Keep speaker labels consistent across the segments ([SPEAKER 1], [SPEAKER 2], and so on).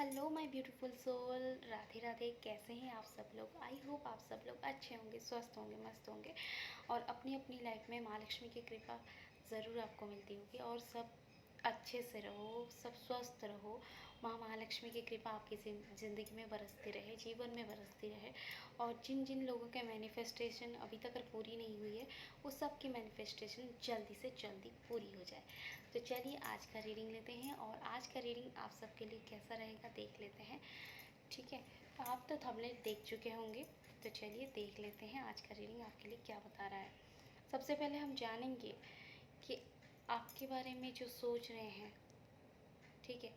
[SPEAKER 1] Hello my beautiful soul, Radhe Radhe. कैसे हैं आप सब लोग? आई होप आप सब लोग अच्छे होंगे, स्वस्थ होंगे, मस्त होंगे और अपनी अपनी लाइफ में माँ लक्ष्मी की कृपा ज़रूर आपको मिलती होगी और सब अच्छे से रहो, सब स्वस्थ रहो। माँ महालक्ष्मी की कृपा आपकी ज़िंदगी में बरसती रहे, जीवन में बरसती रहे और जिन जिन लोगों के मैनिफेस्टेशन अभी तक पूरी नहीं हुई है वो सब की मैनिफेस्टेशन जल्दी से जल्दी पूरी हो जाए। तो चलिए आज का रीडिंग लेते हैं और आज का रीडिंग आप सबके लिए कैसा रहेगा देख लेते हैं। ठीक है, आप तो थंबनेल देख चुके होंगे, तो चलिए देख लेते हैं आज का रीडिंग आपके लिए क्या बता रहा है। सबसे पहले हम जानेंगे कि आपके बारे में जो सोच रहे हैं, ठीक है,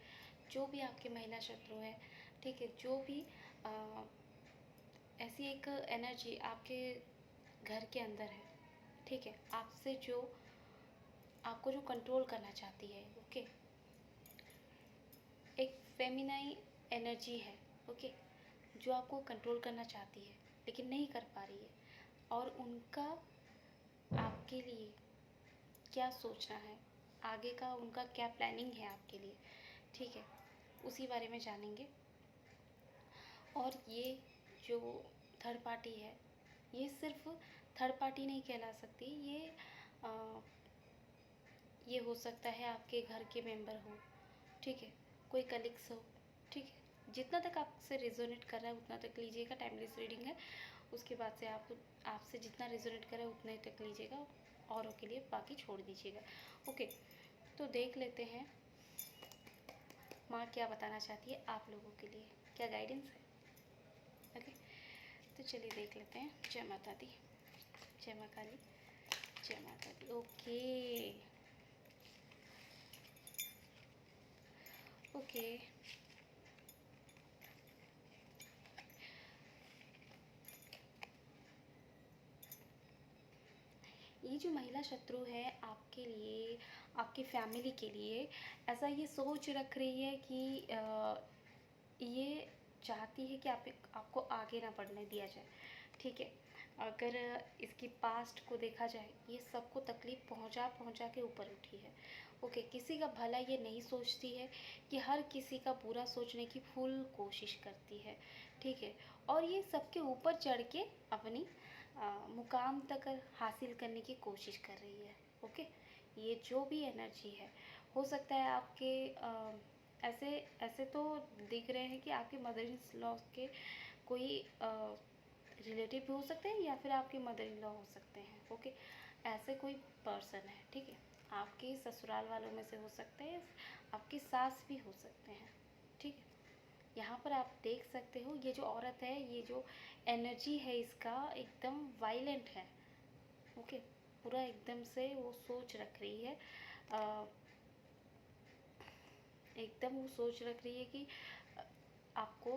[SPEAKER 1] जो भी आपके महिला शत्रु हैं, ठीक है, जो भी ऐसी एक एनर्जी आपके घर के अंदर है, ठीक है, आपसे जो आपको जो कंट्रोल करना चाहती है, ओके, एक फेमिनाइन एनर्जी है, ओके, जो आपको कंट्रोल करना चाहती है लेकिन नहीं कर पा रही है और उनका आपके लिए क्या सोचना है, आगे का उनका क्या प्लानिंग है आपके लिए, ठीक है, उसी बारे में जानेंगे। और ये जो थर्ड पार्टी है, ये सिर्फ थर्ड पार्टी नहीं कहला सकती, ये हो सकता है आपके घर के मेंबर हो, ठीक है, कोई कलीग्स हो, ठीक है, जितना तक आपसे रिजोनेट कर रहा है उतना तक लीजिएगा। टाइमलेस रीडिंग है, उसके बाद से आपसे जितना रिजोनेट कर रहा है उतना ही तक लीजिएगा, औरों के लिए बाकी छोड़ दीजिएगा। ओके, तो देख लेते हैं माँ क्या बताना चाहती है आप लोगों के लिए, क्या गाइडेंस है। ओके, तो चलिए देख लेते हैं। जय माता दी, जय माँ काली, जय माता दी। ओके, ये जो महिला शत्रु है आपके लिए, आपकी फैमिली के लिए ऐसा ये सोच रख रही है कि ये चाहती है कि आपको आगे ना बढ़ने दिया जाए, ठीक है। अगर इसकी पास्ट को देखा जाए, ये सबको तकलीफ़ पहुंचा पहुंचा के ऊपर उठी है, ओके। किसी का भला ये नहीं सोचती है, कि हर किसी का बुरा सोचने की फुल कोशिश करती है, ठीक है। और ये सबके ऊपर चढ़ के अपनी मुकाम तक हासिल करने की कोशिश कर रही है, ओके। ये जो भी एनर्जी है, हो सकता है आपके ऐसे ऐसे तो दिख रहे हैं कि आपके मदर इन लॉ के कोई रिलेटिव भी हो सकते हैं या फिर आपके मदर इन लॉ हो सकते हैं, ओके। ऐसे कोई पर्सन है, ठीक है, आपके ससुराल वालों में से हो सकते हैं, आपकी सास भी हो सकते हैं, ठीक है। यहाँ पर आप देख सकते हो ये जो औरत है, ये जो एनर्जी है इसका एकदम वायलेंट है, ओके। पूरा एकदम से वो सोच रख रही है, एकदम वो सोच रख रही है कि आपको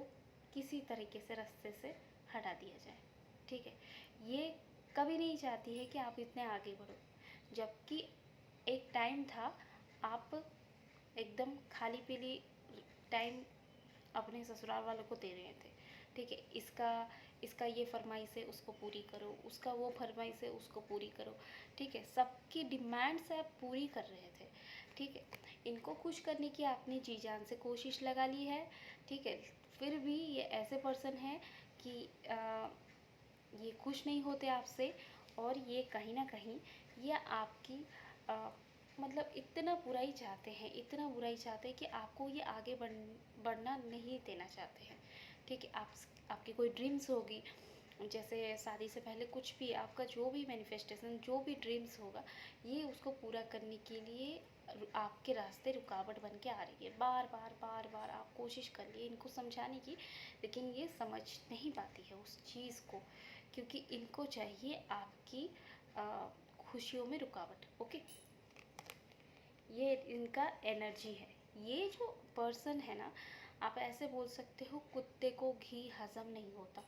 [SPEAKER 1] किसी तरीके से रास्ते से हटा दिया जाए, ठीक है। ये कभी नहीं चाहती है कि आप इतने आगे बढ़ो, जबकि एक टाइम था आप एकदम खाली पीली टाइम अपने ससुराल वालों को दे रहे थे, ठीक है। इसका इसका ये फरमाइश है उसको पूरी करो, उसका वो फरमाइश है उसको पूरी करो, ठीक है। सबकी डिमांड्स आप पूरी कर रहे थे, ठीक है। इनको खुश करने की आपने जी जान से कोशिश लगा ली है, ठीक है। फिर भी ये ऐसे पर्सन हैं कि ये खुश नहीं होते आपसे और ये कहीं ना कहीं ये आपकी मतलब इतना बुराई चाहते हैं, इतना बुराई चाहते हैं कि आपको ये आगे बढ़ना नहीं देना चाहते हैं, ठीक है। आपकी कोई ड्रीम्स होगी, जैसे शादी से पहले कुछ भी आपका जो भी मैनिफेस्टेशन, जो भी ड्रीम्स होगा, ये उसको पूरा करने के लिए आपके रास्ते रुकावट बन के आ रही है। बार बार बार बार आप कोशिश कर लिए इनको समझाने की, लेकिन ये समझ नहीं पाती है उस चीज़ को, क्योंकि इनको चाहिए आपकी खुशियों में रुकावट, ओके। ये इनका एनर्जी है। ये जो पर्सन है ना, आप ऐसे बोल सकते हो कुत्ते को घी हजम नहीं होता,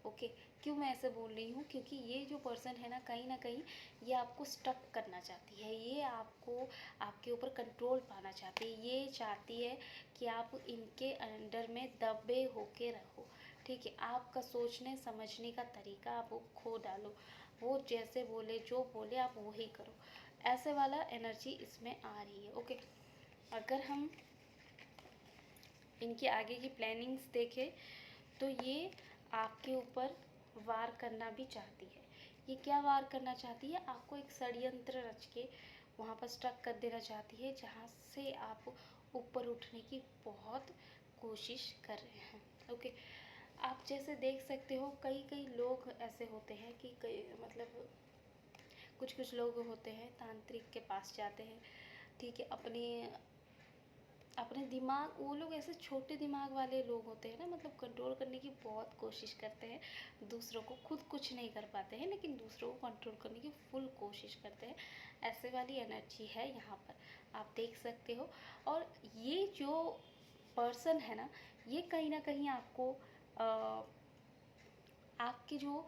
[SPEAKER 1] ओके। क्यों मैं ऐसे बोल रही हूँ, क्योंकि ये जो पर्सन है ना कहीं ये आपको स्टक करना चाहती है, ये आपको आपके ऊपर कंट्रोल पाना चाहती है, ये चाहती है कि आप इनके अंडर में दबे होके रहो, ठीक है। आपका सोचने समझने का तरीका आप वो खो डालो, वो जैसे बोले जो बोले आप वही करो, ऐसे वाला एनर्जी इसमें आ रही है, ओके। अगर हम इनकी आगे की प्लानिंग्स देखें तो ये आपके ऊपर वार करना भी चाहती है। ये क्या वार करना चाहती है? आपको एक षड्यंत्र रच के वहाँ पर स्टक कर देना चाहती है, जहाँ से आप ऊपर उठने की बहुत कोशिश कर रहे हैं। ओके, आप जैसे देख सकते हो कई कई लोग ऐसे होते हैं कि कई मतलब कुछ कुछ लोग होते हैं तांत्रिक के पास जाते हैं, ठीक है, अपने अपने दिमाग, वो लोग ऐसे छोटे दिमाग वाले लोग होते हैं ना, मतलब कंट्रोल करने की बहुत कोशिश करते हैं दूसरों को, खुद कुछ नहीं कर पाते हैं लेकिन दूसरों को कंट्रोल करने की फुल कोशिश करते हैं। ऐसे वाली एनर्जी है यहाँ पर, आप देख सकते हो। और ये जो पर्सन है ना, ये कहीं ना कहीं आपको आपकी जो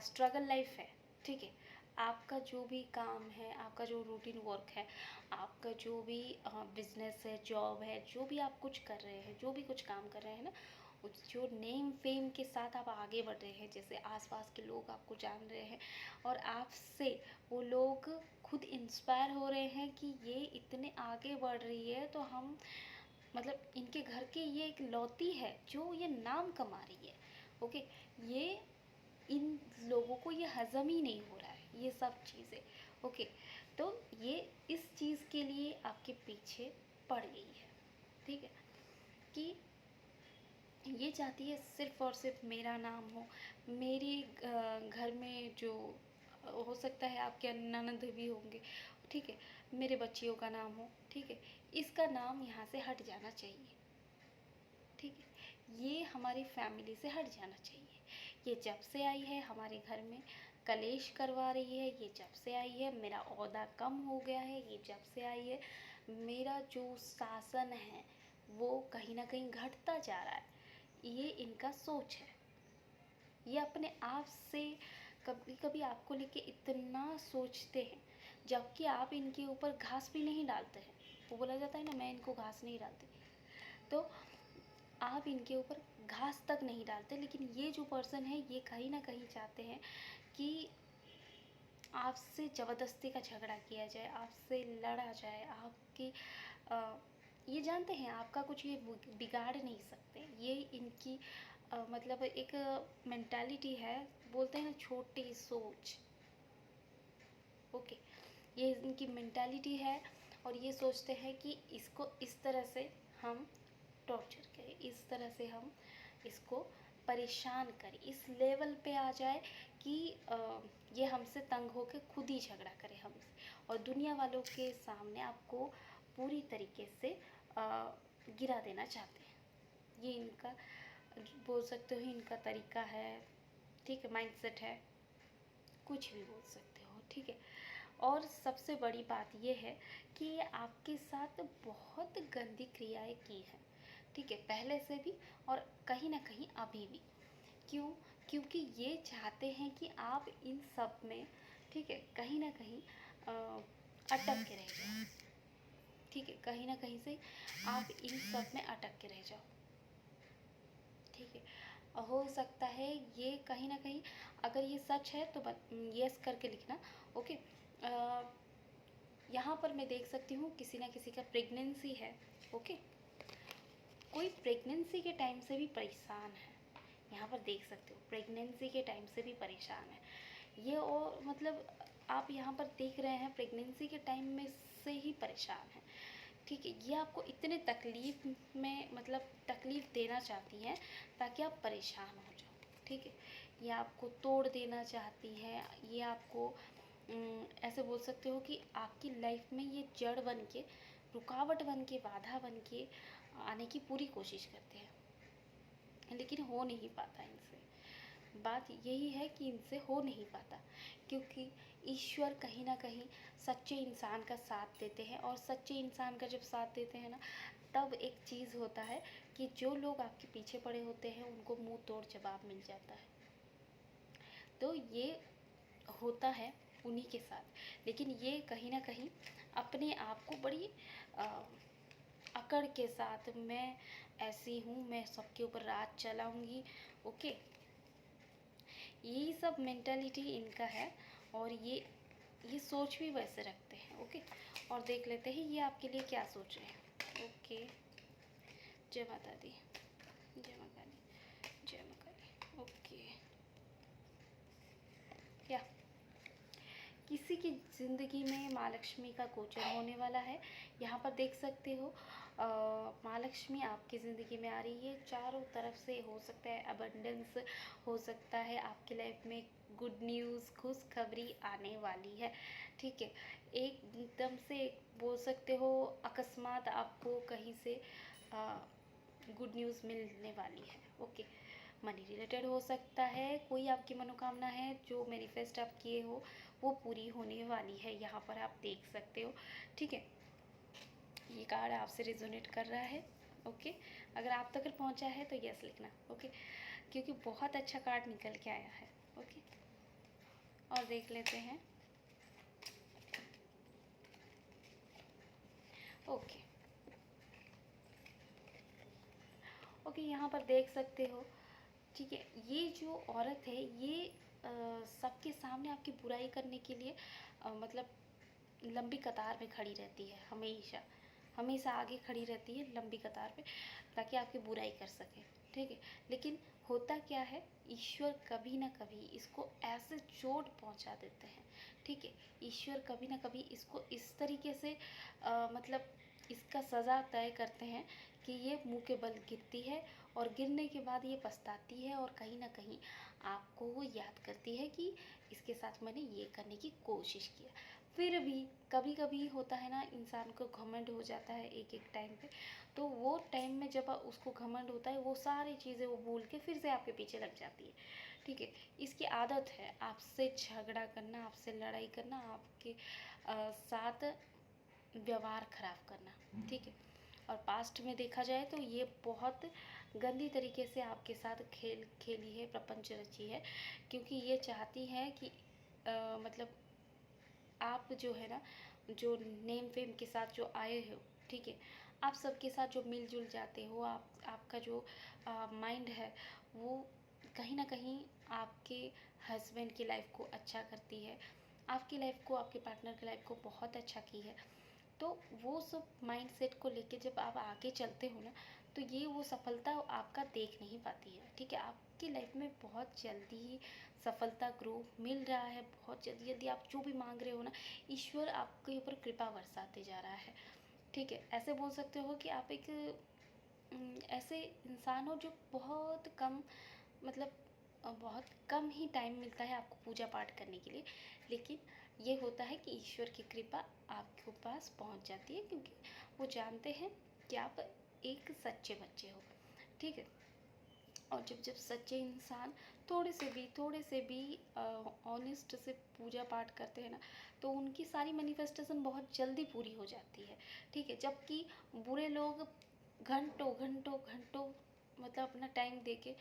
[SPEAKER 1] स्ट्रगल लाइफ है, ठीक है, आपका जो भी काम है, आपका जो रूटीन वर्क है, आपका जो भी बिजनेस है, जॉब है, जो भी आप कुछ कर रहे हैं, जो भी कुछ काम कर रहे हैं ना, जो नेम फेम के साथ आप आगे बढ़ रहे हैं, जैसे आसपास के लोग आपको जान रहे हैं और आपसे वो लोग खुद इंस्पायर हो रहे हैं कि ये इतने आगे बढ़ रही है, तो हम मतलब इनके घर के ये एक लौती है जो ये नाम कमा रही है। ओके, ये इन लोगों को ये हज़म ही नहीं हो रहा है ये सब चीज़ें। ओके, तो ये इस चीज़ के लिए आपके पीछे पड़ गई है, ठीक है, कि ये चाहती है सिर्फ़ और सिर्फ मेरा नाम हो, मेरे घर में जो हो सकता है आपके ननद भी होंगे, ठीक है, मेरे बच्चियों का नाम हो, ठीक है, इसका नाम यहाँ से हट जाना चाहिए, ठीक है, ये हमारी फैमिली से हट जाना चाहिए। ये जब से आई है हमारे घर में कलेश करवा रही है, ये जब से आई है मेरा ओहदा कम हो गया है, ये जब से आई है मेरा जो शासन है वो कहीं ना कहीं घटता जा रहा है। ये इनका सोच है। ये अपने आप से कभी कभी आपको लेके इतना सोचते हैं, जबकि आप इनके ऊपर घास भी नहीं डालते हैं। वो बोला जाता है ना, मैं इनको घास नहीं डालती, तो आप इनके ऊपर घास तक नहीं डालते, लेकिन ये जो पर्सन है ये कहीं ना कहीं चाहते हैं कि आपसे ज़बरदस्ती का झगड़ा किया जाए, आपसे लड़ा जाए, आपकी ये जानते हैं आपका कुछ ये बिगाड़ नहीं सकते। ये इनकी मतलब एक मेंटालिटी है, बोलते हैं छोटी सोच। ओके, ये इनकी मेंटालिटी है और ये सोचते हैं कि इसको इस तरह से हम टॉर्चर करें, इस तरह से हम इसको परेशान करें, इस लेवल पे आ जाए कि ये हमसे तंग होकर खुद ही झगड़ा करे हमसे, और दुनिया वालों के सामने आपको पूरी तरीके से गिरा देना चाहते हैं। ये इनका बोल सकते हो इनका तरीका है, ठीक है, माइंडसेट है, कुछ भी बोल सकते हो, ठीक है। और सबसे बड़ी बात ये है कि ये आपके साथ बहुत गंदी क्रियाएं की हैं, ठीक है, पहले से भी और कहीं ना कहीं अभी भी। क्यों? क्योंकि ये चाहते हैं कि आप इन सब में, ठीक है, कहीं ना कहीं अटक के रह जाओ, ठीक है, कहीं ना कहीं से आप इन सब में अटक के रह जाओ, ठीक है। हो सकता है ये कहीं ना कहीं, अगर ये सच है तो यस करके लिखना। ओके, यहाँ पर मैं देख सकती हूँ किसी ना किसी का प्रेगनेंसी है। ओके, कोई प्रेगनेंसी के टाइम से भी परेशान है, यहाँ पर देख सकते हो प्रेगनेंसी के टाइम से भी परेशान है ये, और मतलब आप यहाँ पर देख रहे हैं प्रेगनेंसी के टाइम में से ही परेशान है, ठीक है। ये आपको इतने तकलीफ़ में मतलब तकलीफ़ देना चाहती हैं ताकि आप परेशान हो जाओ, ठीक है। ये आपको तोड़ देना चाहती है, ये आपको ऐसे बोल सकते हो कि आपकी लाइफ में ये जड़ बन के, रुकावट बन के, बाधा बन के आने की पूरी कोशिश करते हैं, लेकिन हो नहीं पाता इनसे। बात यही है कि इनसे हो नहीं पाता, क्योंकि ईश्वर कहीं ना कहीं सच्चे इंसान का साथ देते हैं, और सच्चे इंसान का जब साथ देते हैं ना, तब एक चीज़ होता है कि जो लोग आपके पीछे पड़े होते हैं उनको मुंह तोड़ जवाब मिल जाता है। तो ये होता है उन्हीं के साथ, लेकिन ये कहीं ना कहीं अपने आप को बड़ी अकड़ के साथ, मैं ऐसी हूँ, मैं सबके ऊपर राज चलाऊंगी, ओके, यही सब मेंटालिटी इनका है, और ये सोच भी वैसे रखते हैं। ओके, और देख लेते हैं ये आपके लिए क्या सोच रहे हैं। ओके, जय माता दी, जय माँ काली, जय माँ काली। ओके, या किसी की ज़िंदगी में माँ लक्ष्मी का गोचर होने वाला है। यहाँ पर देख सकते हो माँ लक्ष्मी आपकी ज़िंदगी में आ रही है। चारों तरफ से हो सकता है अबंडेंस, हो सकता है आपकी लाइफ में गुड न्यूज़, खुशखबरी आने वाली है। ठीक है, एकदम से बोल सकते हो अकस्मात आपको कहीं से गुड न्यूज़ मिलने वाली है। ओके, मनी रिलेटेड हो सकता है, कोई आपकी मनोकामना है जो मैनिफेस्ट आप किए हो वो पूरी होने वाली है, यहाँ पर आप देख सकते हो। ठीक है, ये कार्ड आपसे रिजोनेट कर रहा है। ओके, अगर आप तक पहुँचा है तो यस लिखना। ओके, क्योंकि बहुत अच्छा कार्ड निकल के आया है। ओके, और देख लेते हैं। ओके ओके, यहाँ पर देख सकते हो। ठीक है, ये जो औरत है ये सबके सामने आपकी बुराई करने के लिए मतलब लंबी कतार में खड़ी रहती है, हमेशा हमेशा आगे खड़ी रहती है लंबी कतार में, ताकि आपकी बुराई कर सके। ठीक है, लेकिन होता क्या है, ईश्वर कभी ना कभी इसको ऐसे चोट पहुंचा देते हैं। ठीक है, ईश्वर कभी ना कभी इसको इस तरीके से मतलब इसका सज़ा तय करते हैं कि ये मुंह के बल गिरती है, और गिरने के बाद ये पछताती है, और कहीं ना कहीं आपको वो याद करती है कि इसके साथ मैंने ये करने की कोशिश किया। फिर भी कभी कभी होता है ना, इंसान को घमंड हो जाता है एक एक टाइम पे, तो वो टाइम में जब उसको घमंड होता है वो सारी चीज़ें वो भूल के फिर से आपके पीछे लग जाती है। ठीक है, इसकी आदत है आपसे झगड़ा करना, आपसे लड़ाई करना, आपके साथ व्यवहार खराब करना। ठीक है, और पास्ट में देखा जाए तो ये बहुत गंदी तरीके से आपके साथ खेल खेली है, प्रपंच रची है, क्योंकि ये चाहती है कि मतलब आप जो है ना, जो नेम फेम के साथ जो आए हो, ठीक है, आप सबके साथ जो मिलजुल जाते हो, आपका जो माइंड है वो कहीं ना कहीं आपके हस्बैंड की लाइफ को अच्छा करती है, आपकी लाइफ को, आपके पार्टनर की लाइफ को बहुत अच्छा की है। तो वो सब माइंड सेट को लेके जब आप आगे चलते हो ना, तो ये वो सफलता आपका देख नहीं पाती है। ठीक है, आपकी लाइफ में बहुत जल्दी ही सफलता ग्रो मिल रहा है, बहुत जल्दी जल्दी आप जो भी मांग रहे हो ना, ईश्वर आपके ऊपर कृपा बरसाते जा रहा है। ठीक है, ऐसे बोल सकते हो कि आप एक ऐसे इंसान हो जो बहुत कम, मतलब बहुत कम ही टाइम मिलता है आपको पूजा पाठ करने के लिए, लेकिन ये होता है कि ईश्वर की कृपा आपके पास पहुंच जाती है, क्योंकि वो जानते हैं कि आप एक सच्चे बच्चे हो। ठीक है, और जब जब सच्चे इंसान थोड़े से भी ऑनेस्ट से पूजा पाठ करते हैं ना, तो उनकी सारी मैनिफेस्टेशन बहुत जल्दी पूरी हो जाती है। ठीक है, जबकि बुरे लोग घंटों घंटों घंटों मतलब अपना टाइम दे के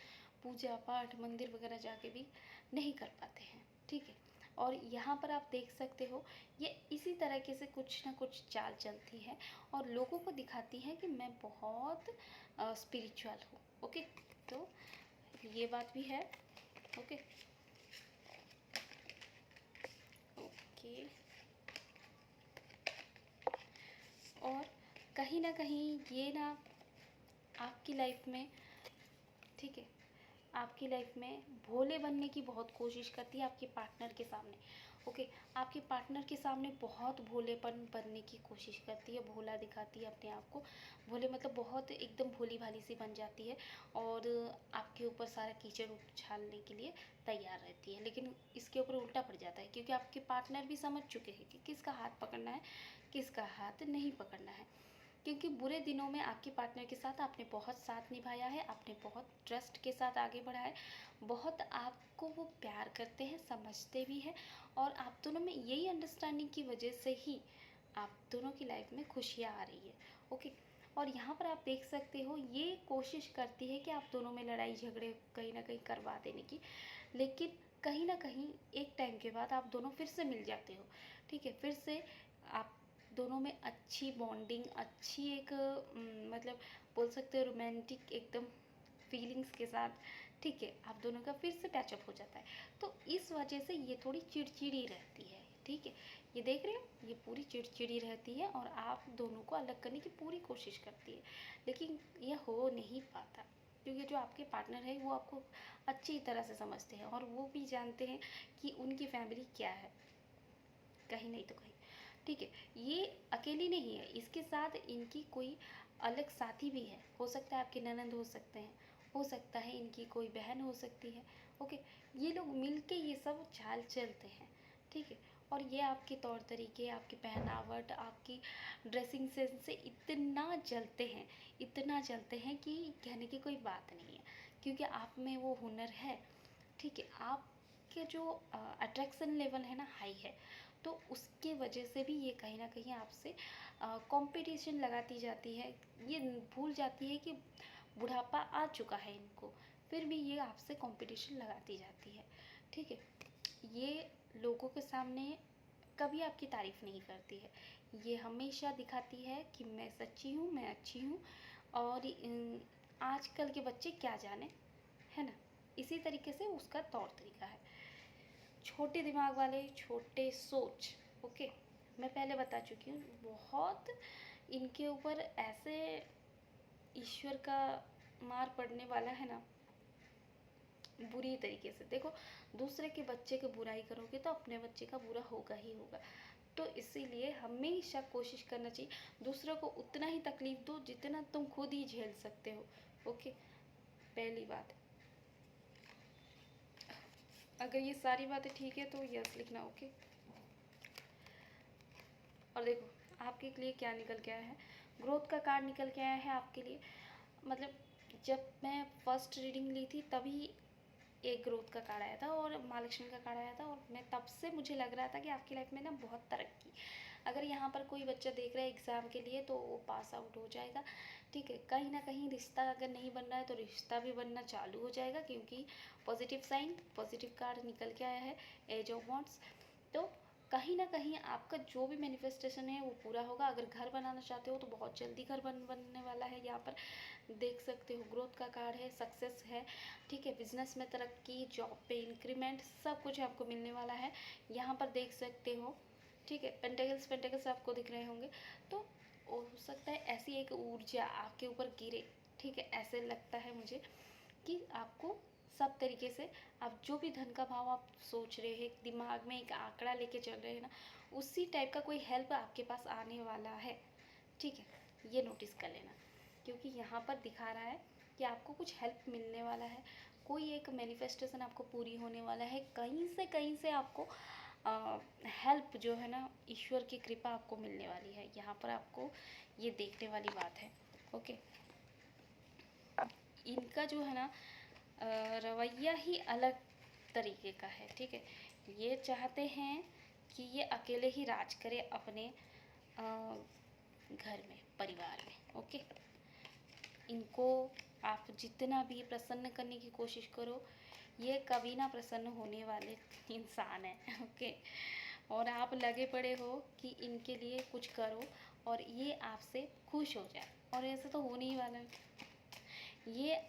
[SPEAKER 1] पूजा पाठ मंदिर वगैरह जाके भी नहीं कर पाते हैं। ठीक है, और यहाँ पर आप देख सकते हो ये इसी तरीके से कुछ ना कुछ चाल चलती है, और लोगों को दिखाती है कि मैं बहुत स्पिरिचुअल हूँ। ओके, तो ये बात भी है। ओके ओके, और कहीं ना कहीं ये ना आपकी लाइफ में, ठीक है, आपकी लाइफ में भोले बनने की बहुत कोशिश करती है आपके पार्टनर के सामने। ओके, आपके पार्टनर के सामने बहुत भोलेपन बनने की कोशिश करती है, भोला दिखाती है अपने आप को, भोले मतलब बहुत एकदम भोली भाली सी बन जाती है, और आपके ऊपर सारा कीचड़ उछालने के लिए तैयार रहती है, लेकिन इसके ऊपर उल्टा पड़ जाता है, क्योंकि आपके पार्टनर भी समझ चुके हैं कि किसका हाथ पकड़ना है, किसका हाथ नहीं पकड़ना है। क्योंकि बुरे दिनों में आपके पार्टनर के साथ आपने बहुत साथ निभाया है, आपने बहुत ट्रस्ट के साथ आगे बढ़ा है, बहुत आपको वो प्यार करते हैं, समझते भी हैं, और आप दोनों में यही अंडरस्टैंडिंग की वजह से ही आप दोनों की लाइफ में खुशियाँ आ रही है। ओके, और यहाँ पर आप देख सकते हो ये कोशिश करती है कि आप दोनों में लड़ाई झगड़े कहीं ना कहीं करवा देने की, लेकिन कहीं ना कहीं एक टाइम के बाद आप दोनों फिर से मिल जाते हो। ठीक है, फिर से आप दोनों में अच्छी बॉन्डिंग, अच्छी एक मतलब बोल सकते हो रोमांटिक एकदम फीलिंग्स के साथ, ठीक है, आप दोनों का फिर से पैचअप हो जाता है। तो इस वजह से ये थोड़ी चिड़चिड़ी रहती है। ठीक है। ये देख रहे हो, ये पूरी चिड़चिड़ी रहती है और आप दोनों को अलग करने की पूरी कोशिश करती है, लेकिन ये हो नहीं पाता, क्योंकि जो आपके पार्टनर है वो आपको अच्छी तरह से समझते हैं और वो भी जानते हैं कि उनकी फैमिली क्या है, कहीं नहीं तो कहीं। ठीक है, ये अकेली नहीं है, इसके साथ इनकी कोई अलग साथी भी है, हो सकता है आपके ननंद हो सकते हैं, हो सकता है इनकी कोई बहन हो सकती है। ओके, ये लोग मिलके ये सब चाल चलते हैं। ठीक है, और ये आपके तौर तरीके, आपकी पहनावट, आपकी ड्रेसिंग सेंस से इतना जलते हैं, इतना जलते हैं कि कहने की कोई बात नहीं है, क्योंकि आप में वो हुनर है। ठीक है, आपके जो अट्रैक्शन लेवल है ना हाई है, तो उसके वजह से भी ये कहीं ना कहीं आपसे कंपटीशन लगाती जाती है। ये भूल जाती है कि बुढ़ापा आ चुका है इनको, फिर भी ये आपसे कंपटीशन लगाती जाती है। ठीक है, ये लोगों के सामने कभी आपकी तारीफ़ नहीं करती है, ये हमेशा दिखाती है कि मैं सच्ची हूँ, मैं अच्छी हूँ, और आजकल के बच्चे क्या जाने, है ना। इसी तरीके से उसका तौर तरीका है। छोटे दिमाग वाले, छोटे सोच। ओके, मैं पहले बता चुकी हूँ, बहुत इनके ऊपर ऐसे ईश्वर का मार पड़ने वाला है ना, बुरी तरीके से। देखो, दूसरे के बच्चे की बुराई करोगे तो अपने बच्चे का बुरा होगा ही होगा, तो इसीलिए हमेशा कोशिश करना चाहिए दूसरों को उतना ही तकलीफ दो जितना तुम खुद ही झेल सकते हो। ओके, पहली बात। अगर ये सारी बातें ठीक है तो यस लिखना। ओके, और देखो आपके लिए क्या निकल के आया है, ग्रोथ का कार्ड निकल के आया है आपके लिए। मतलब जब मैं फर्स्ट रीडिंग ली थी तभी एक ग्रोथ का कार्ड आया था और महालक्ष्मी का कार्ड आया था, और मैं तब से मुझे लग रहा था कि आपकी लाइफ में ना बहुत तरक्की। अगर यहाँ पर कोई बच्चा देख रहा है एग्ज़ाम के लिए तो वो पास आउट हो जाएगा। ठीक है, कहीं ना कहीं रिश्ता अगर नहीं बन रहा है तो रिश्ता भी बनना चालू हो जाएगा, क्योंकि पॉजिटिव साइन, पॉजिटिव कार्ड निकल के आया है, एज ऑफ वॉन्ड्स। तो कहीं ना कहीं आपका जो भी मैनिफेस्टेशन है वो पूरा होगा। अगर घर बनाना चाहते हो तो बहुत जल्दी घर बनने वाला है। यहाँ पर देख सकते हो ग्रोथ का कार्ड है, सक्सेस है। ठीक है, बिजनेस में तरक्की, जॉब पे इंक्रीमेंट, सब कुछ आपको मिलने वाला है। यहाँ पर देख सकते हो। ठीक है, पेंटेकल्स आपको दिख रहे होंगे, तो हो सकता है ऐसी एक ऊर्जा आपके ऊपर गिरे। ठीक है, ऐसे लगता है मुझे कि आपको सब तरीके से, आप जो भी धन का भाव आप सोच रहे हैं, दिमाग में एक आंकड़ा लेके चल रहे हैं ना, उसी टाइप का कोई हेल्प आपके पास आने वाला है। ठीक है, ये नोटिस कर लेना, क्योंकि यहाँ पर दिखा रहा है कि आपको कुछ हेल्प मिलने वाला है, कोई एक मैनिफेस्टेशन आपको पूरी होने वाला है, कहीं से आपको हेल्प जो है ना, ईश्वर की कृपा आपको मिलने वाली है। यहाँ पर आपको ये देखने वाली बात है। ओके, इनका जो है ना रवैया ही अलग तरीके का है। ठीक है, ये चाहते हैं कि ये अकेले ही राज करे अपने घर में, परिवार में। ओके, इनको आप जितना भी प्रसन्न करने की कोशिश करो, ये कभी ना प्रसन्न होने वाले इंसान हैं। ओके, और आप लगे पड़े हो कि इनके लिए कुछ करो और ये आपसे खुश हो जाए, और ऐसा तो होने ही वाला है। ये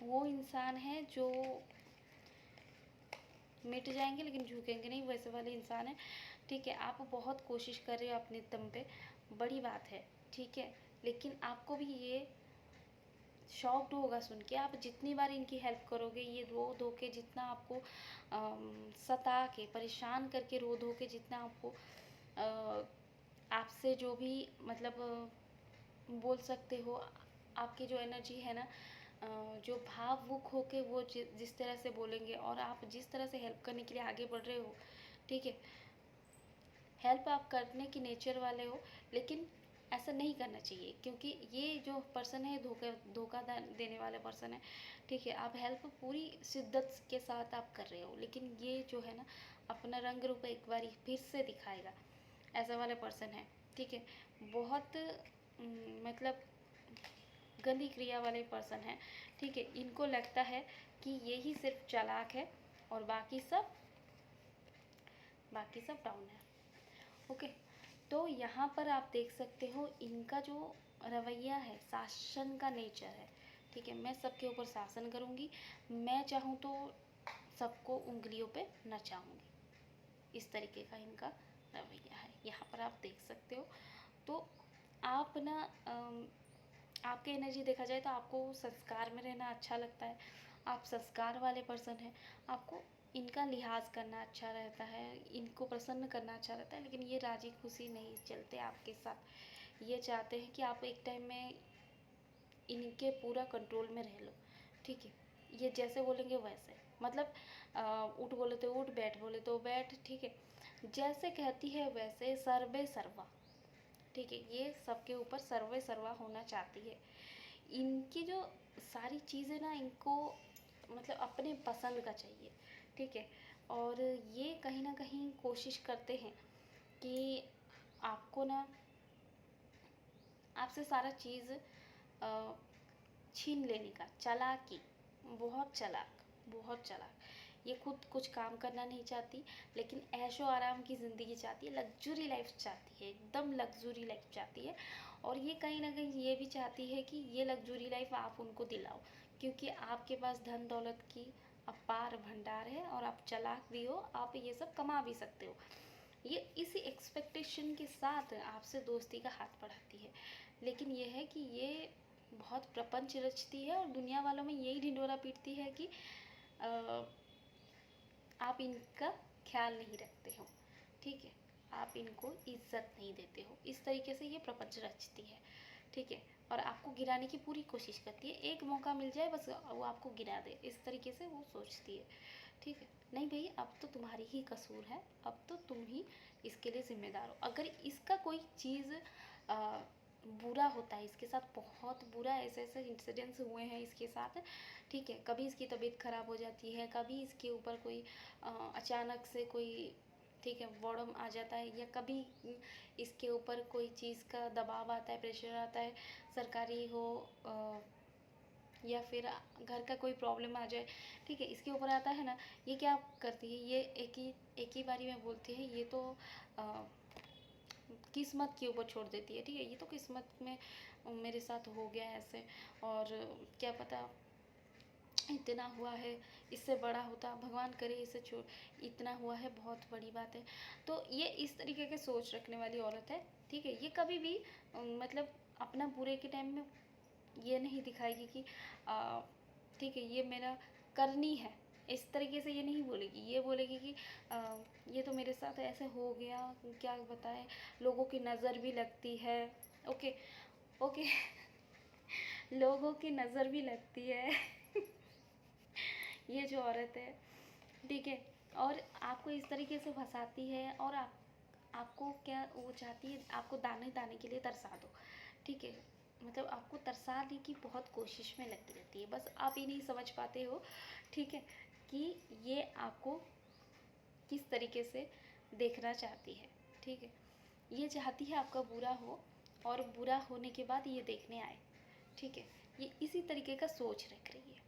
[SPEAKER 1] वो इंसान है जो मिट जाएंगे लेकिन झुकेंगे नहीं, वैसे वाले इंसान है। ठीक है, आप बहुत कोशिश कर रहे हो अपने दम पे, बड़ी बात है। ठीक है, लेकिन आपको भी ये शॉक्ड होगा सुन के, आप जितनी बार इनकी हेल्प करोगे, ये रो धो के जितना आपको सता के परेशान करके रो धो के जितना आपको आपसे जो भी मतलब बोल सकते हो, आपकी जो एनर्जी है ना, जो भावुक होके वो जिस तरह से बोलेंगे, और आप जिस तरह से हेल्प करने के लिए आगे बढ़ रहे हो। ठीक है, हेल्प आप करने की नेचर वाले हो, लेकिन ऐसा नहीं करना चाहिए, क्योंकि ये जो पर्सन है धोखा देने वाले पर्सन है। ठीक है, आप हेल्प पूरी शिद्दत के साथ आप कर रहे हो, लेकिन ये जो है ना अपना रंग रूप एक बार फिर से दिखाएगा, ऐसा वाले पर्सन है। ठीक है, बहुत मतलब गंदी क्रिया वाले पर्सन है। ठीक है, इनको लगता है कि ये ही सिर्फ चालाक है और बाकी सब डाउन है। ओके, तो यहाँ पर आप देख सकते हो इनका जो रवैया है, शासन का नेचर है। ठीक है, मैं सबके ऊपर शासन करूँगी, मैं चाहूँ तो सबको उंगलियों पे नचाऊँगी। इस तरीके का इनका रवैया है। यहाँ पर आप देख सकते हो। तो आप ना आपकी एनर्जी देखा जाए तो आपको संस्कार में रहना अच्छा लगता है, आप संस्कार वाले पर्सन हैं, आपको इनका लिहाज करना अच्छा रहता है, इनको प्रसन्न करना अच्छा रहता है। लेकिन ये राजी खुशी नहीं चलते आपके साथ, ये चाहते हैं कि आप एक टाइम में इनके पूरा कंट्रोल में रह लो, ठीक है। ये जैसे बोलेंगे वैसे, मतलब उठ बोले तो उठ, बैठ बोले तो बैठ, ठीक है। जैसे कहती है वैसे, सर्वे सर्वा, ठीक है। ये सबके ऊपर सर्वे सर्वा होना चाहती है। इनकी जो सारी चीज़ें ना, इनको मतलब अपने पसंद का चाहिए, ठीक है। और ये कहीं ना कहीं कोशिश करते हैं कि आपको ना, आपसे सारा चीज़ छीन लेने का, चालाकी, बहुत चालाक, बहुत चालाक। ये खुद कुछ काम करना नहीं चाहती, लेकिन ऐशो आराम की ज़िंदगी चाहती है, लग्जरी लाइफ चाहती है, एकदम लग्जरी लाइफ चाहती है। और ये कहीं ना कहीं ये भी चाहती है कि ये लग्जरी लाइफ आप उनको दिलाओ, क्योंकि आपके पास धन दौलत की अपार भंडार है और आप चालाक भी हो, आप ये सब कमा भी सकते हो। ये इसी एक्सपेक्टेशन के साथ आपसे दोस्ती का हाथ बढ़ाती है। लेकिन ये है कि ये बहुत प्रपंच रचती है और दुनिया वालों में यही ढिंढोरा पीटती है कि आप इनका ख्याल नहीं रखते हो, ठीक है, आप इनको इज्जत नहीं देते हो। इस तरीके से ये प्रपंच रचती है, ठीक है। और आपको गिराने की पूरी कोशिश करती है, एक मौका मिल जाए बस वो आपको गिरा दे, इस तरीके से वो सोचती है, ठीक है। नहीं भाई, अब तो तुम्हारी ही कसूर है, अब तो तुम ही इसके लिए जिम्मेदार हो। अगर इसका कोई चीज़ बुरा होता है इसके साथ, बहुत बुरा, ऐसे ऐसे इंसिडेंट्स हुए हैं इसके साथ, ठीक है। कभी इसकी तबीयत ख़राब हो जाती है, कभी इसके ऊपर कोई अचानक से कोई, ठीक है, बॉडम आ जाता है, या कभी इसके ऊपर कोई चीज़ का दबाव आता है, प्रेशर आता है, सरकारी हो या फिर घर का कोई प्रॉब्लम आ जाए, ठीक है, इसके ऊपर आता है ना, ये क्या करती है, ये एक ही बारी में बोलती है, ये तो किस्मत के ऊपर छोड़ देती है, ठीक है। ये तो किस्मत में मेरे साथ हो गया है ऐसे, और क्या पता इतना हुआ है, इससे बड़ा होता, भगवान करे इसे छोड़, इतना हुआ है, बहुत बड़ी बात है। तो ये इस तरीके के सोच रखने वाली औरत है, ठीक है। ये कभी भी मतलब अपना बुरे के टाइम में ये नहीं दिखाएगी कि ठीक है ये मेरा करनी है, इस तरीके से ये नहीं बोलेगी। ये बोलेगी कि ये तो मेरे साथ ऐसे हो गया, क्या बताएं, लोगों की नज़र भी लगती है, ओके ओके लोगों की नज़र भी लगती है ये जो औरत है, ठीक है। और आपको इस तरीके से फंसाती है, और आपको क्या वो चाहती है, आपको दाने दाने के लिए तरसा दो, ठीक है। मतलब आपको तरसाने की बहुत कोशिश में लगी रहती है, बस आप ही नहीं समझ पाते हो, ठीक है, कि ये आपको किस तरीके से देखना चाहती है, ठीक है। ये चाहती है आपका बुरा हो, और बुरा होने के बाद ये देखने आए, ठीक है। ये इसी तरीके का सोच रख रही है।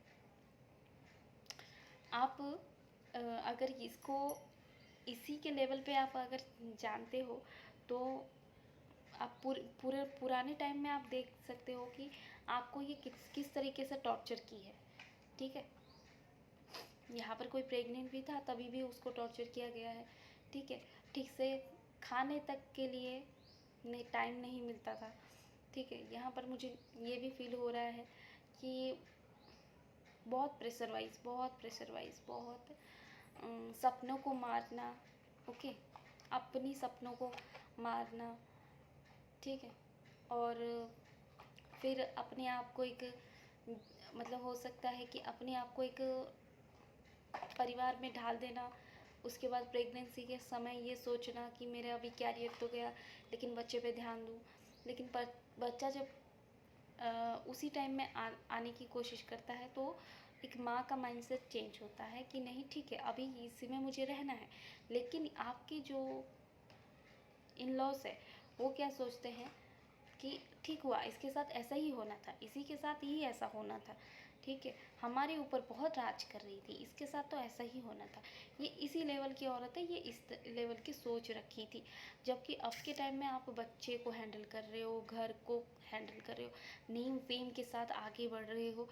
[SPEAKER 1] आप अगर इसको इसी के लेवल पे आप अगर जानते हो, तो आप पूरे पुराने टाइम में आप देख सकते हो कि आपको ये किस तरीके से टॉर्चर की है, ठीक है। यहाँ पर कोई प्रेग्नेंट भी था, तभी भी उसको टॉर्चर किया गया है, ठीक है। ठीक से खाने तक के लिए टाइम नहीं मिलता था, ठीक है। यहाँ पर मुझे ये भी फील हो रहा है कि बहुत प्रेशर वाइज, बहुत सपनों को मारना, ओके, अपनी सपनों को मारना, ठीक है। और फिर अपने आप को एक, मतलब हो सकता है कि अपने आप को एक परिवार में ढाल देना, उसके बाद प्रेगनेंसी के समय ये सोचना कि मेरा अभी कैरियर तो गया, लेकिन बच्चे पे ध्यान दूँ। लेकिन बच्चा जब उसी टाइम में आने की कोशिश करता है, तो एक माँ का माइंडसेट चेंज होता है कि नहीं ठीक है, अभी इसी में मुझे रहना है। लेकिन आपके जो इन लॉस है, वो क्या सोचते हैं कि ठीक हुआ, इसके साथ ऐसा ही होना था, इसी के साथ ही ऐसा होना था, ठीक है, हमारे ऊपर बहुत राज कर रही थी, इसके साथ तो ऐसा ही होना था। ये इसी लेवल की औरत है, ये इस लेवल की सोच रखी थी। जबकि अब के टाइम में आप बच्चे को हैंडल कर रहे हो, घर को हैंडल कर रहे हो, नीम फेम के साथ आगे बढ़ रहे हो,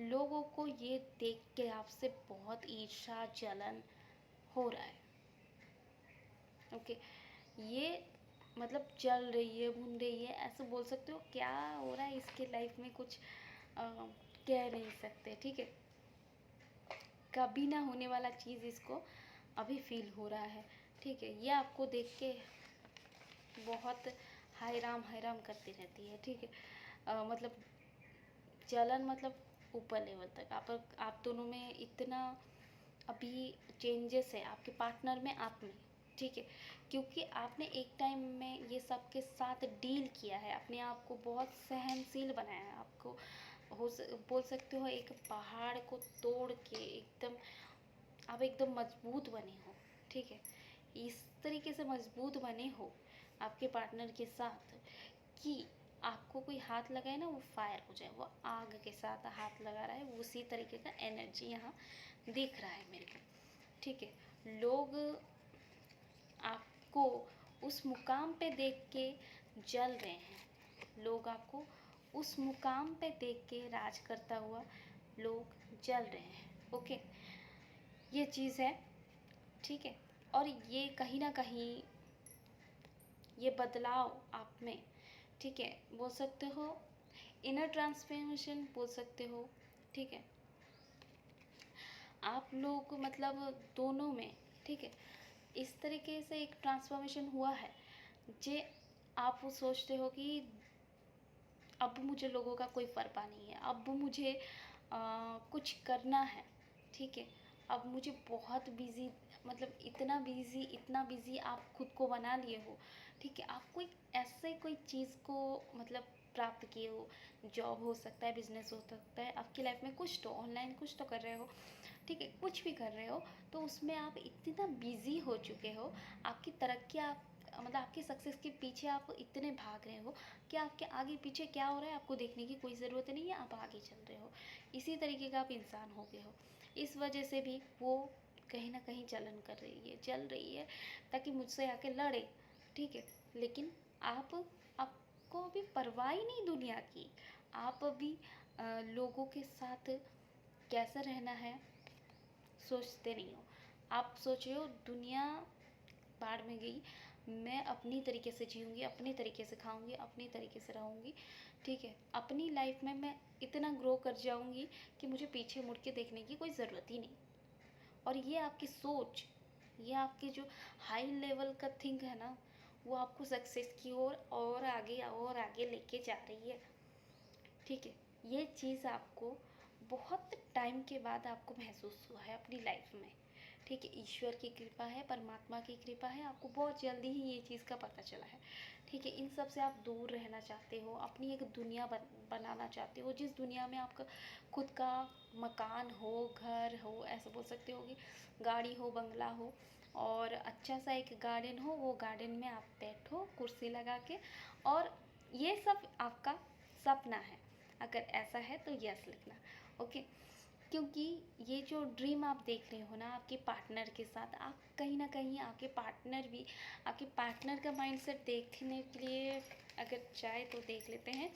[SPEAKER 1] लोगों को ये देख के आपसे बहुत ईर्ष्या जलन हो रहा है, ओके, ये मतलब चल रही है, घूम रही है, ऐसे बोल सकते हो। क्या हो रहा है इसके लाइफ में कुछ कह नहीं सकते, ठीक है। कभी ना होने वाला चीज़ इसको अभी फील हो रहा है, ठीक है। ये आपको देख के बहुत हाय राम करती रहती है, ठीक है। मतलब जलन, मतलब ऊपर लेवल तक आप दोनों में इतना अभी चेंजेस है आपके पार्टनर में, आप में, ठीक है। क्योंकि आपने एक टाइम में ये सब के साथ डील किया है, अपने आप को बहुत सहनशील बनाया है। आपको बोल सकते हो एक पहाड़ को तोड़ के एकदम आप एकदम मजबूत बने हो, ठीक है। इस तरीके से मजबूत बने हो आपके पार्टनर के साथ कि आपको कोई हाथ लगाए ना वो फायर हो जाए, वो आग के साथ हाथ लगा रहा है, उसी तरीके का एनर्जी यहाँ दिख रहा है मेरे को, ठीक है। लोग आपको उस मुकाम पे देख के जल रहे हैं, लोग आपको उस मुकाम पे देख के राज करता हुआ लोग जल रहे हैं, ओके। ये चीज़ है, ठीक है। और ये कहीं ना कहीं ये बदलाव आप में, ठीक है, बोल सकते हो इनर ट्रांसफॉर्मेशन बोल सकते हो, ठीक है। आप लोग मतलब दोनों में, ठीक है, इस तरीके से एक ट्रांसफॉर्मेशन हुआ है जे आप वो सोचते हो कि अब मुझे लोगों का कोई परवाह नहीं है, अब मुझे कुछ करना है, ठीक है। अब मुझे बहुत बिजी, मतलब इतना बिजी आप खुद को बना लिए हो, ठीक है। आप कोई ऐसे कोई चीज़ को मतलब प्राप्त किए हो, जॉब हो सकता है, बिजनेस हो सकता है, आपकी लाइफ में कुछ तो ऑनलाइन कुछ तो कर रहे हो, ठीक है, कुछ भी कर रहे हो, तो उसमें आप इतना बिजी हो चुके हो, आपकी तरक्की आप मतलब आपकी सक्सेस के पीछे आप इतने भाग रहे हो कि आपके आगे पीछे क्या हो रहा है आपको देखने की कोई ज़रूरत नहीं है, आप आगे चल रहे हो। इसी तरीके का आप इंसान हो गए हो। इस वजह से भी वो कहीं ना कहीं जलन कर रही है, जल रही है, ताकि मुझसे आके लड़े, ठीक है। लेकिन आपको अभी परवाह ही नहीं दुनिया की। आप अभी लोगों के साथ कैसे रहना है सोचते नहीं हो। आप सोच रहे हो दुनिया बाढ़ में गई, मैं अपनी तरीके से जीऊँगी, अपनी तरीके से खाऊँगी, अपनी तरीके से रहूँगी, ठीक है। अपनी लाइफ में मैं इतना ग्रो कर जाऊँगी कि मुझे पीछे मुड़ के देखने की कोई ज़रूरत ही नहीं। और ये आपकी सोच, ये आपकी जो हाई लेवल का थिंक है ना, वो आपको सक्सेस की ओर और आगे लेके जा रही है, ठीक है। ये चीज़ आपको बहुत टाइम के बाद आपको महसूस हुआ है अपनी लाइफ में, ठीक है। ईश्वर की कृपा है, परमात्मा की कृपा है, आपको बहुत जल्दी ही ये चीज़ का पता चला है, ठीक है। इन सब से आप दूर रहना चाहते हो, अपनी एक दुनिया बनाना चाहते हो, जिस दुनिया में आपका खुद का मकान हो, घर हो, ऐसा बोल सकते हो कि गाड़ी हो, बंगला हो, और अच्छा सा एक गार्डन हो, वो गार्डन में आप बैठो कुर्सी लगा के, और ये सब आपका सपना है। अगर ऐसा है तो यस लिखना, ओके। क्योंकि ये जो ड्रीम आप देख रहे हो ना आपके पार्टनर के साथ, आप कहीं ना कहीं आपके पार्टनर का माइंडसेट देखने के लिए अगर चाहे तो देख लेते हैं,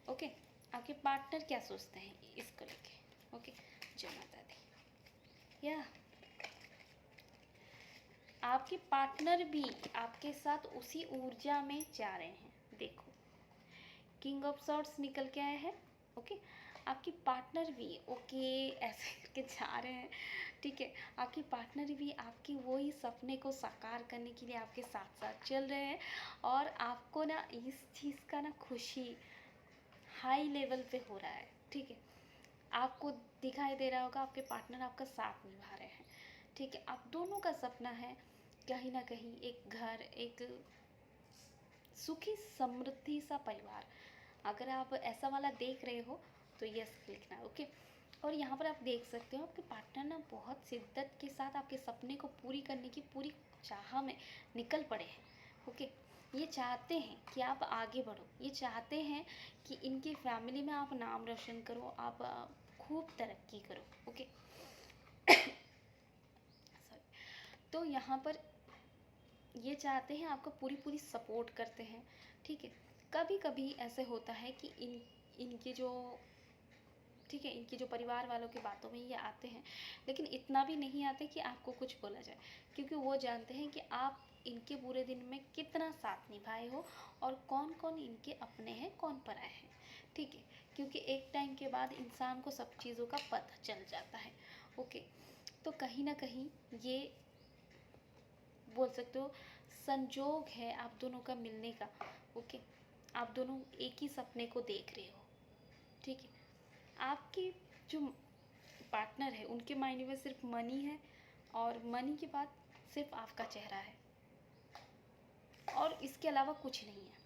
[SPEAKER 1] ओके। आपके पार्टनर क्या सोचते हैं इसको लेके, ओके। जय माता दी। या आपके पार्टनर भी आपके साथ उसी ऊर्जा में जा रहे हैं, देखो किंग ऑफ सॉर्ट्स निकल के आए हैं, ओके। आपकी पार्टनर भी ओके ऐसे करके जा रहे हैं, ठीक है। आपकी पार्टनर भी आपकी वही सपने को साकार करने के लिए आपके साथ साथ चल रहे हैं, और आपको ना इस चीज़ का ना खुशी हाई लेवल पे हो रहा है, ठीक है। आपको दिखाई दे रहा होगा आपके पार्टनर आपका साथ निभा रहे हैं, ठीक है। आप दोनों का सपना है कहीं ना कहीं एक घर, एक सुखी समृद्धि सा परिवार। अगर आप ऐसा वाला देख रहे हो तो यस लिखना, ओके। और यहाँ पर आप देख सकते हो आपके पार्टनर ना बहुत शिद्दत के साथ आपके सपने को पूरी करने की पूरी चाह में निकल पड़े हैं, ओके। ये चाहते हैं कि आप आगे बढ़ो, ये चाहते हैं कि इनकी फैमिली में आप नाम रोशन करो, आप खूब तरक्की करो, ओके। सॉरी। तो यहाँ पर ये चाहते हैं, आपको पूरी पूरी सपोर्ट करते हैं, ठीक है। कभी कभी ऐसे होता है कि इनके जो ठीक है, इनके जो परिवार वालों की बातों में ये आते हैं, लेकिन इतना भी नहीं आते कि आपको कुछ बोला जाए, क्योंकि वो जानते हैं कि आप इनके बुरे दिन में कितना साथ निभाए हो और कौन कौन इनके अपने हैं, कौन पराए हैं। ठीक है, क्योंकि एक टाइम के बाद इंसान को सब चीज़ों का पता चल जाता है। ओके, तो कहीं ना कहीं ये बोल सकते हो संजोग है आप दोनों का मिलने का। ओके, आप दोनों एक ही सपने को देख रहे हो। ठीक है, आपकी जो पार्टनर है उनके माइंड में सिर्फ मनी है, और मनी के बाद सिर्फ आपका चेहरा है, और इसके अलावा कुछ नहीं है।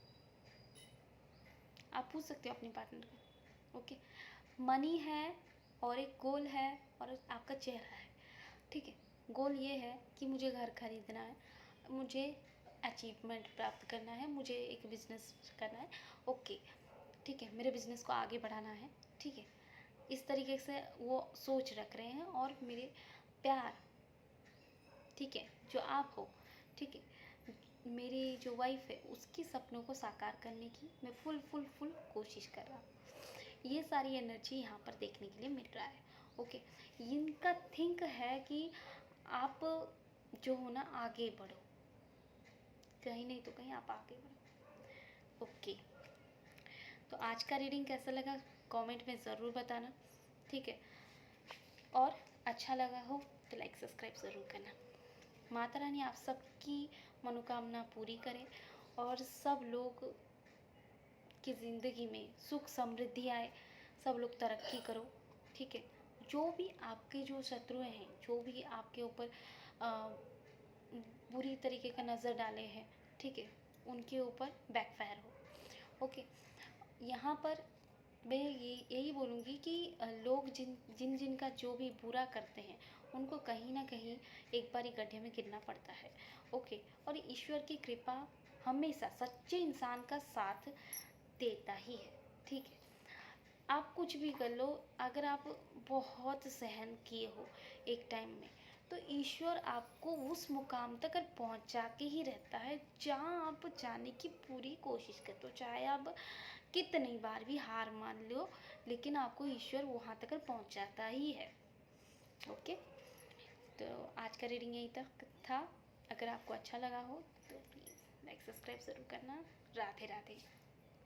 [SPEAKER 1] आप पूछ सकते हो अपने पार्टनर को। ओके, मनी है और एक गोल है और आपका चेहरा है। ठीक है, गोल ये है कि मुझे घर खरीदना है, मुझे अचीवमेंट प्राप्त करना है, मुझे एक बिजनेस करना है। ओके, ठीक है, मेरे बिजनेस को आगे बढ़ाना है। ठीक है, इस तरीके से वो सोच रख रहे हैं। और मेरे प्यार, ठीक है, जो आप हो, ठीक है, मेरी जो वाइफ है उसकी सपनों को साकार करने की मैं फुल कोशिश कर रहा हूँ। ये सारी एनर्जी यहाँ पर देखने के लिए मिल रहा है। ओके, इनका थिंक है कि आप जो हो ना आगे बढ़ो, कहीं नहीं तो कहीं आप आगे बढ़ो। ओके, तो आज का रीडिंग कैसा लगा कमेंट में ज़रूर बताना। ठीक है, और अच्छा लगा हो तो लाइक सब्सक्राइब ज़रूर करना। माता रानी आप सबकी मनोकामना पूरी करे और सब लोग की ज़िंदगी में सुख समृद्धि आए, सब लोग तरक्की करो। ठीक है, जो भी आपके जो शत्रुएं हैं, जो भी आपके ऊपर बुरी तरीके का नज़र डाले हैं, ठीक है, उनके ऊपर बैकफायर हो। ओके, यहाँ पर मैं यही बोलूँगी कि लोग जिन जिन का जो भी बुरा करते हैं उनको कहीं ना कहीं एक बार गड्ढे में गिरना पड़ता है। ओके, और ईश्वर की कृपा हमेशा सच्चे इंसान का साथ देता ही है। ठीक है, आप कुछ भी कर लो, अगर आप बहुत सहन किए हो एक टाइम में, तो ईश्वर आपको उस मुकाम तक पहुंचा के ही रहता है जहां आप जाने की पूरी कोशिश करते हो। चाहे आप कितनी बार भी हार मान लो, लेकिन आपको ईश्वर वहां तक पहुंचाता ही है। ओके, तो आज का रीडिंग यही तक था। अगर आपको अच्छा लगा हो तो प्लीज़ लाइक सब्सक्राइब ज़रूर करना। राधे राधे।